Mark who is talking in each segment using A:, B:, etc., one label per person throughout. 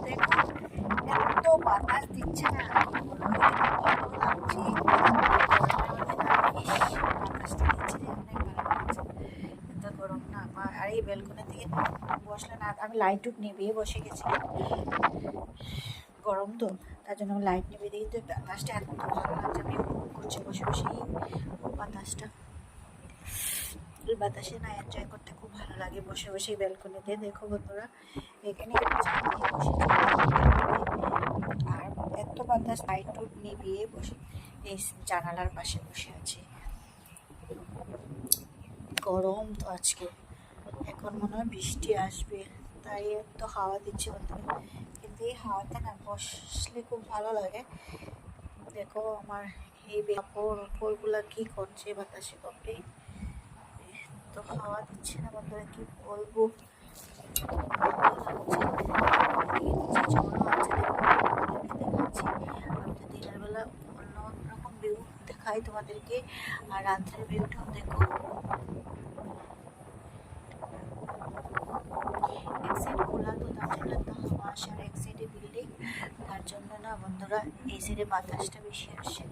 A: দেখো এত বাতাস দিচ্ছে না, লাগছে বাতাসটা দিচ্ছে অনেক ভালো লাগছে। এত গরম না, আর এই বেলকনি থেকে বসলে না, আমি লাইট নিভিয়ে বসে গেছি, গরম তো তার জন্য আমি লাইট নিভিয়ে দিই, তো বাতাসটা এত ভালো লাগছে, আমি উপভোগ করছি বসে বসেই বাতাসটা। এই বাতাসে না এনজয় করতে খুব ভালো লাগে বসে বসে ব্যালকনিতে। দেখো বন্ধুরা এখানে আর এত বাতাস, লাইট নিভিয়ে বসে এই জানালার পাশে বসে আছি। গরম তো আজকে, এখন মনে হয় বৃষ্টি আসবে, তাই এত হাওয়া দিচ্ছে বন্ধুরা, কিন্তু এই হাওয়াতে না বসলে খুব ভালো লাগে। দেখো আমার এই কাপড়গুলো কি করছে বাতাসে, কপে তো হাওয়া দিচ্ছে না বন্ধুরা, কি বলবো, আমি তো দিনের বেলা অন্য রকম ভিউ দেখাই তোমাদেরকে, আর রাত্রের ভিউটাও দেখো। এক সাইড খোলা তো তার জন্য তো হাওয়া আসে, আর এক সাইডে বিল্ডিং, তার জন্য না বন্ধুরা এই সাইডে বাতাসটা বেশি আসে,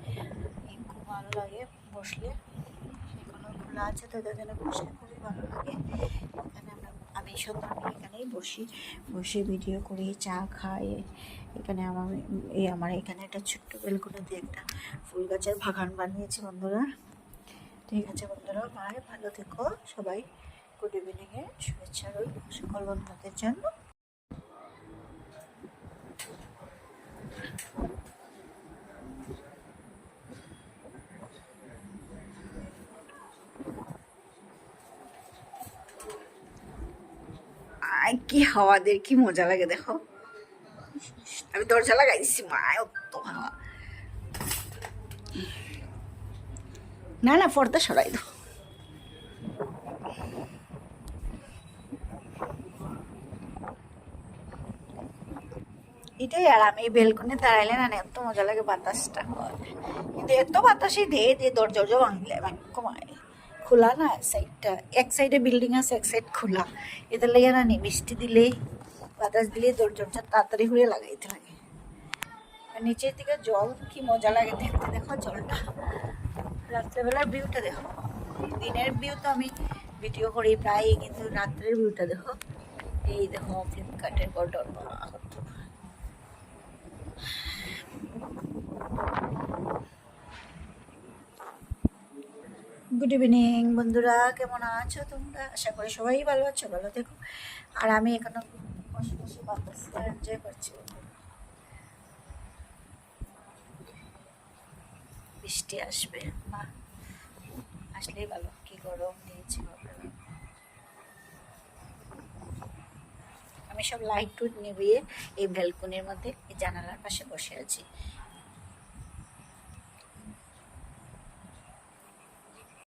A: খুব ভালো লাগে বসলে। এখনো খোলা আছে তো তার জন্য বসলে খুবই ভালো লাগে। এখানে আমি সন্ধ্যাটা এখানেই বসে ভিডিও করি, চা খাই। এখানে আমার এখানে একটা ছোট্ট বেলকনিতে একটা ফুল গাছের বাগান বানিয়েছি বন্ধুরা। ঠিক আছে বন্ধুরা, বাই, ভালো থেকো সবাই। গুড ইভিনিংয়ে শুভেচ্ছা রইল সকল বন্ধুদের জন্য। কি হাওয়াদের কি মজা লাগে দেখো, আমি দরজা লাগাই দিচ্ছি, মায় অত হাওয়া। না না, পর্দা সরাই দাও। এটাই আরাম, এই বেলকনি দাঁড়াইলে না এত মজা লাগে, বাতাসটা হয়, কিন্তু এত বাতাসই দিয়ে দরজা ভাঙলে কমায় খোলা না, সাইডটা এক সাইডে বিল্ডিং আছে, এক সাইড খোলা, এদের লেগে না বৃষ্টি দিলেই বাতাস দিলে দরজা তাড়াতাড়ি করে লাগাইতে লাগে। আর নিচের দিকে জল কি মজা লাগে দেখতে, দেখো জলটা, রাত্রেবেলার ভিউটা দেখো। দিনের ভিউ তো আমি ভিডিও করি প্রায়, কিন্তু রাত্রের ভিউটা দেখো। এই দেখো ফ্লিপকার্টের বর্ডার, গুড ইভিনিং বন্ধুরা, কেমন আছো তোমরা? আশা করি সবাই ভালো আছো, ভালো থেকো। আর আমি এখনো বসে বসে বাতাসটা এনজয় করছি। বৃষ্টি আসবে, মা আসলেই ভালো, কি গরম দিয়েছে। আমি সব লাইট টুট নিভিয়ে এই ব্যালকনির মধ্যে এই জানালার পাশে বসে আছি।